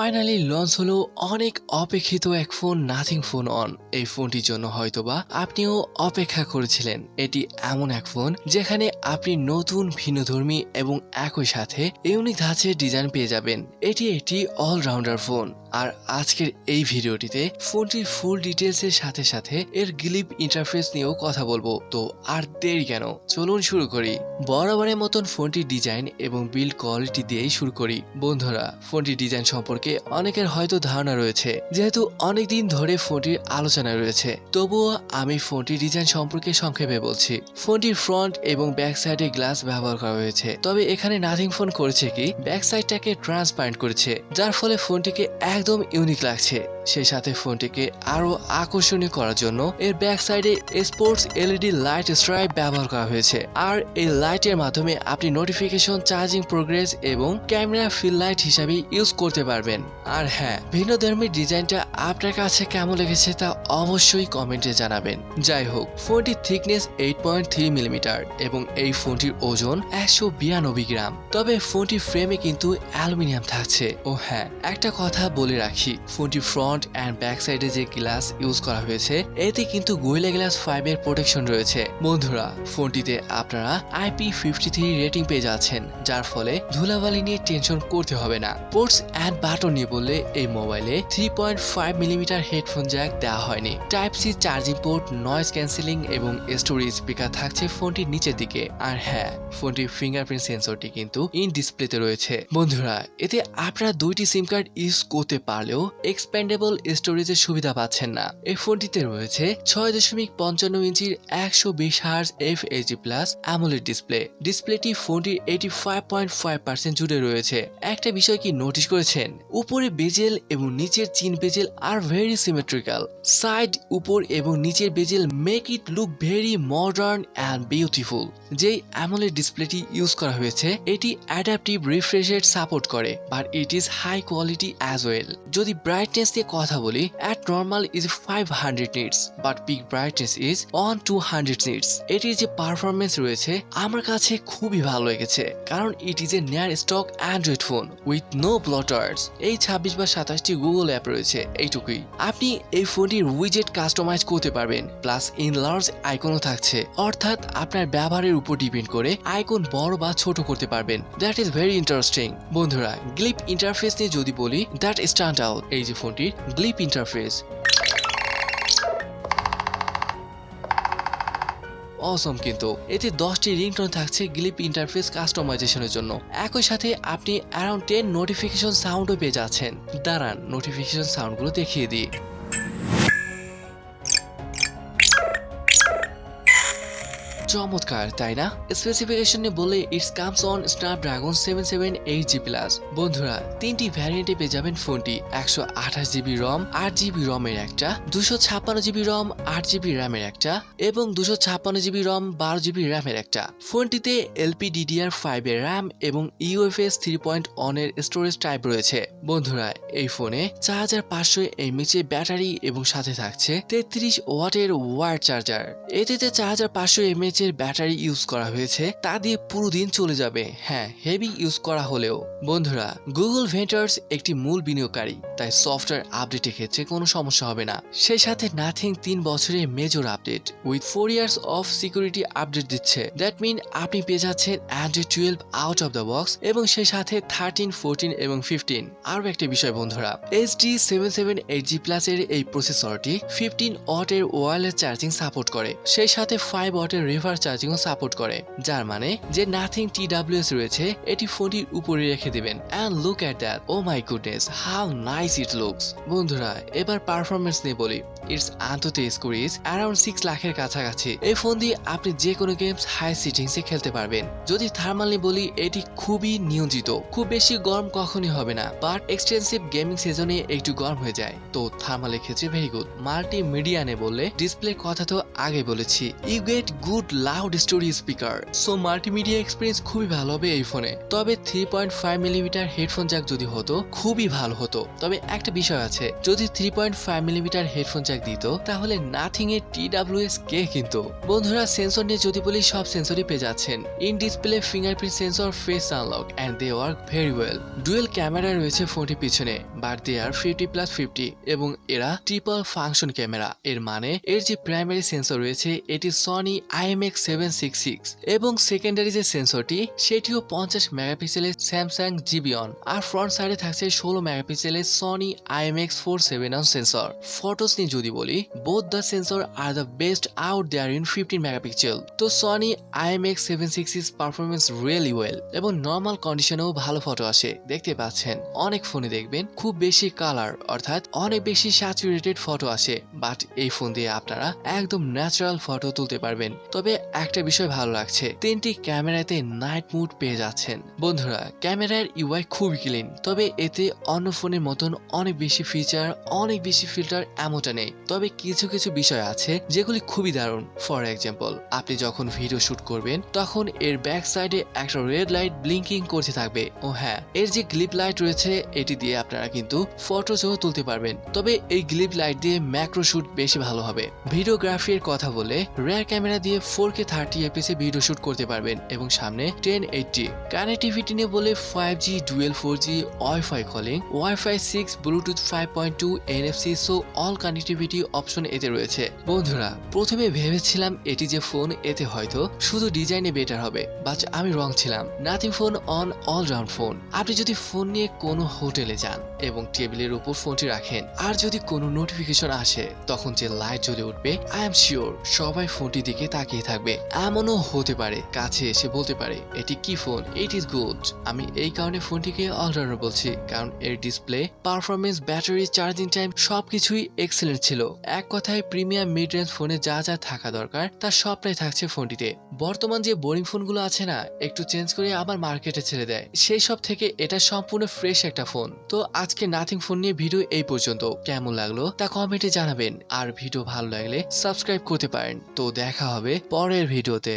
Finally launch হলো অনেক অপেক্ষিত এক ফোন নাথিং ফোন অন। এই ফোনটির জন্য হয়তোবা আপনিও অপেক্ষা করেছিলেন। এটি এমন এক ফোন যেখানে আপনি নতুন ভিন্নধর্মী এবং একই সাথে ইউনিক ধাঁচের ডিজাইন পেয়ে যাবেন। এটি একটি অলরাউন্ডার ফোন। আর আজকের এই ভিডিওটিতে ফোনটির ফুল ডিটেলসের সাথে সাথে এর গ্লিপ ইন্টারফেস নিয়েও কথা বলবো। তো আর দেরি কেন, চলুন শুরু করি। বরাবরের মতন ফোনটির ডিজাইন এবং বিল্ড কোয়ালিটি দিয়েই শুরু করি। বন্ধুরা, ফোনটির ডিজাইন সম্পর্কে অনেকের হয়তো ধারণা রয়েছে, যেহেতু অনেকদিন ধরে ফোনটির আলোচনা রয়েছে। তবুও আমি ফোনটির ডিজাইন সম্পর্কে সংক্ষেপে বলছি। ফোনটির ফ্রন্ট এবং ব্যাক সাইডে গ্লাস ব্যবহার করা হয়েছে, তবে এখানে নাথিং ফোন করেছে কি ব্যাক সাইডটাকে ট্রান্সপারেন্ট করেছে, যার ফলে ফোনটিকে একদম ইউনিক লাগছে। সেই সাথে ফোনটিকে আরো আকর্ষণীয় করার জন্য এর ব্যাক সাইডে স্পোর্টস এলইডি লাইট স্ট্রাইপ ব্যবহার করা হয়েছে। আর এই লাইটের মাধ্যমে আপনি নোটিফিকেশন, চার্জিং প্রোগ্রেস এবং ক্যামেরা ফিল লাইট হিসাবে ইউজ করতে পারবেন। আর হ্যাঁ, ভিন্নধর্মী ডিজাইনটা আপনার কাছে কেমন লেগেছে তা অবশ্যই কমেন্টে জানাবেন। যাই হোক, ফোনটির থিকনেস 8.3 মিলিমিটার এবং এই ফোনটির ওজন 192 গ্রাম। তবে ফোনটির ফ্রেমে কিন্তু অ্যালুমিনিয়াম থাকছে। ও হ্যাঁ, একটা কথা বলে রাখি, ফোনটির ফ্রন্ট অ্যান্ড ব্যাক সাইডে যে গ্লাস ইউজ করা হয়েছে এতে কিন্তু গোরিলা গ্লাস 5 এর প্রোটেকশন রয়েছে। বন্ধুরা, ফোনটিতে আপনারা IP53 রেটিং পেয়ে যাচ্ছেন, যার ফলে ধুলাবালি নিয়ে টেনশন করতে হবে না। পোর্টস অ্যান্ড বাটন নিয়ে বললে এই মোবাইলে 3.5 মিলিমিটার হেডফোন জ্যাক দেওয়া হয়নি। Type C charging port, noise cancelling এবং স্টোরেজ স্পিকার থাকছে ফোনটির নিচের দিকে। আর হ্যাঁ, ফোনটির ফিঙ্গারপ্রিন্ট সেন্সরটি কিন্তু ইন ডিসপ্লেতে রয়েছে। বন্ধুরা, এতে আপনারা দুইটি সিম কার্ড ইউজ করতে পারলেও এক্সপ্যান্ডেবল স্টোরেজের সুবিধা পাচ্ছেন না। এই ফোনটিতে রয়েছে 6.55 ইঞ্চির 120 হার্জ FHD+ অ্যামোলেড ডিসপ্লে। ডিসপ্লেটি ফোনটির 85.5% জুড়ে রয়েছে। একটা বিষয় কি নোটিস করেছেন? উপরে বেজেল এবং নিচের চিন বেজেল আর ভেরি সিমেট্রিক্যাল। সাইড, উপর এবং নিচের bezel make it look very modern and beautiful. যেই অ্যামোলেড ডিসপ্লেটি ইউজ করা হয়েছে এটি অ্যাডাপটিভ রিফ্রেশ রেট সাপোর্ট করে, but it is high quality as well. যদি ব্রাইটনেস নিয়ে কথা বলি, at normal is 500 nits but peak brightness is on 200 nits। এটির যে পারফরমেন্স রয়েছে আমার কাছে খুবই ভালো লেগেছে, কারণ it is a near stock Android phone with no bloaters. এই 26 বা 27টি গুগল অ্যাপ রয়েছে, এইটুকুই। আপনি এই ফোনটির উইজেট কাস্টমাইজ করতে পারবেন, প্লাস ইনলার্জ আইকনও থাকছে, অর্থাৎ আপনার ব্যবহারের উপর ডিপেন্ড করে আইকন বড় বা ছোট করতে পারবেন। That is very interesting. বন্ধুরা, গ্লিপ ইন্টারফেস নিয়ে যদি বলি, দ্যাট স্ট্যান্ড আউট। এই যে ফোনটির গ্লিপ ইন্টারফেস অসম, কিন্তু এতে 10টি রিংটোন থাকছে গ্লিপ ইন্টারফেস কাস্টমাইজেশনের জন্য। একই সাথে আপনি অ্যারাউন্ড 10 নোটিফিকেশন সাউন্ডও পেয়ে যাচ্ছেন। দাঁড়ান, নোটিফিকেশন সাউন্ডগুলো দেখিয়ে দিই। চমৎকার, তাই না? স্পেসিফিকেশন নিয়ে বললে it's comes on Snapdragon 778GB+। বন্ধুরা, 3টি ভ্যারিয়েন্টে পেয়ে যাবেন ফোনটি। 128GB রম, 8GB রমের একটা, 256GB রম, 8GB র্যামের একটা এবং 256GB রম, 12GB র্যামের একটা। ফোনটিতে LPDDR5 এর র্যাম এবং UFS 3.1 এর স্টোরেজ টাইপ রয়েছে। বন্ধুরা, এই ফোনে 4500 mAh ব্যাটারি এবং সাথে থাকছে 33 ওয়াটের ওয়্যার চার্জার। এতে 4500 mAh এর ব্যাটারি ইউজ করা হয়েছে, তা দিয়ে পুরো দিন চলে যাবে। হ্যাঁ, হেভি ইউজ করা হলেও। বন্ধুরা, গুগল ভেন্টার্স একটি মূল বিনিয়োগকারী, তাই সফটওয়্যার আপডেটের ক্ষেত্রে কোনো সমস্যা হবে না। সেই সাথে নাথিং 3 বছরের major update with 4 years of security update দিচ্ছে। দ্যাট মিন আপনি পেয়ে যাচ্ছেন Android 12 out of the box এবং সেই সাথে 13, 14 এবং 15। আরও একটা বিষয় বন্ধুরা, HD778G+ এর এই প্রসেসরটি 15 ওয়াটের ওয়্যারলেস চার্জিং সাপোর্ট করে, সেই সাথে 5 ওয়াটের রিভার্স চার্জিংও সাপোর্ট করে। যার মানে যে নাথিং TWS রয়েছে এটি ফোনটির উপরে রেখে দিবেন। And look at that, oh my goodness, how nice it looks. বন্ধুরা, এবার পারফরমেন্স নিয়ে বলি। It's AnTuTu score is around 6 লাখের কাছাকাছি। এই ফোন দিয়ে আপনি যে কোনো গেমস হাই সিটিংসে খেলতে পারবেন। যদি থার্মাল নিয়ে বলি, এটি খুবই নিয়ন্ত্রিত, খুব বেশি গরম কখনই হবে না, বাট এক্সটেন্সিভ গেমিং সিজনে একটু গরম হয়ে যায়, তো থার্মালের ক্ষেত্রে ভেরি গুড। মাল্টিমিডিয়া নিয়ে বললে ডিসপ্লের কথা তো আগে বলেছি, you get good loud stereo speaker, so multimedia experience খুবই ভালো হবে এই ফোনে। তবে 3.5 মিলিমিটার হেডফোন জ্যাক যদি হতো খুবই ভালো হতো। তবে একটা বিষয় আছে, যদি 3.5 মিলিমিটার হেডফোন জ্যাক দিত তাহলে নাথিং এর TWS কে কিনতো। বন্ধুরা, সেন্সর নিয়ে যদি বলি, সব সেন্সরই পেয়ে যাচ্ছেন। In display fingerprint sensor, face unlock and they work very well. Dual camera রয়েছে ফোনটির পিছনে, বাট দে আর 50+50 এবং এরা ট্রিপল ফাংশন ক্যামেরা। এর মানে এর যে প্রাইমারি সেন্সর রয়েছে এটি সনি IMX766 এবং সেকেন্ডারি যে সেন্সরটি সেটিও 50 মেগাপিক্সেলের স্যামসাং জিবিয়ন। আর ফ্রন্ট সাইডে থাকছে 16 মেগাপিক্সেলের সনি IMX471 সেন্সর। ফটোস নিয়ে যদি বলি, বোথ দ্য সেন্সর আর the best out there in 15 megapixel. তো Sony IMX766 performance really well এবং নর্মাল কন্ডিশনেও ভালো ফটো আসে। দেখতে পাচ্ছেন অনেক ফোনে দেখবেন খুব বেশি কালার অর্থাৎ অনেক বেশি স্যাচুরেটেড ফটো আসে, বাট এই ফোন দিয়ে আপনারা একদম ন্যাচারাল ফটো তুলতে পারবেন। তবে একটা বিষয় ভালো লাগছে, 3টি ক্যামেরাতে নাইট মুড পেয়ে যাচ্ছেন। বন্ধুরা, ক্যামেরার UI খুবই ক্লিন, তবে এতে অন্য ফোনের মতন অনেক বেশি ফিচার, অনেক বেশি ফিল্টার এমনটা নেই। তবে কিছু কিছু বিষয় আছে যেগুলি খুবই দারুণ। ফর এক্সাম্পল, আপনি যখন ভিডিও শুট করবেন তখন এর ব্যাক সাইডে একটা রেড লাইট ব্লিঙ্কিং করতে থাকবে। ও হ্যাঁ, এর যে গ্লিপ লাইট রয়েছে এটি দিয়ে আপনারা কিন্তু ফটোসও তুলতে পারবেন। তবে এই গ্লিপ লাইট দিয়ে ম্যাক্রো শুট বেশি ভালো হবে। ভিডিওগ্রাফির কথা বলে, রেয়ার ক্যামেরা দিয়ে 4K 30fps এ ভিডিও শুট করতে পারবেন এবং সামনে 1080। কানেক্টিভিটি নিয়ে বলে 5G dual 4G wifi calling, wifi 6, Bluetooth 5.2, NFC, so all connectivity option এতে রয়েছে। বন্ধুরা, প্রথমে ভেবেছিলাম এটি যে ফোন এতে হয়তো শুধু ডিজাইনে বেটার হবে, বাট আমি রং ছিলাম। Nothing phone one all round phone. আপনি যদি ফোন নিয়ে কোনো হোটেলে যান এবং টেবিলের উপর ফোনটি রাখেন আর যদি কোনো নোটিফিকেশন আসে তখন যে লাইট জ্বলে উঠবে, আই এম শিওর সবাই ফোনটির দিকে তাকিয়ে থাকবে। এমনও হতে পারে কাছে এসে বলতে পারে এটি কি ফোন, ইট ইজ গুড। আমি এই কারণে ফোনটিকে অলরাউন্ডার বলছি, কারণ এর display, performance, battery, charging time সবকিছুই এক্সেলেন্ট ছিল। এক কথায় প্রিমিয়াম মিড রেঞ্জ ফোনে যা যা থাকা দরকার তার সবটাই থাকছে ফোনটিতে। বর্তমান যে বোরিং ফোনগুলো আছে না, একটু চেঞ্জ করে আবার মার্কেটে ছেড়ে দেয়, সেই সব থেকে এটা সম্পূর্ণ ফ্রেশ একটা ফোন। তো আজকে নাথিং ফোন নিয়ে ভিডিও এই পর্যন্ত। কেমন লাগলো তা কমেন্টে জানাবেন, আর ভিডিও ভালো লাগলে সাবস্ক্রাইব করতে পারেন। তো দেখা হবে পরের ভিডিওতে।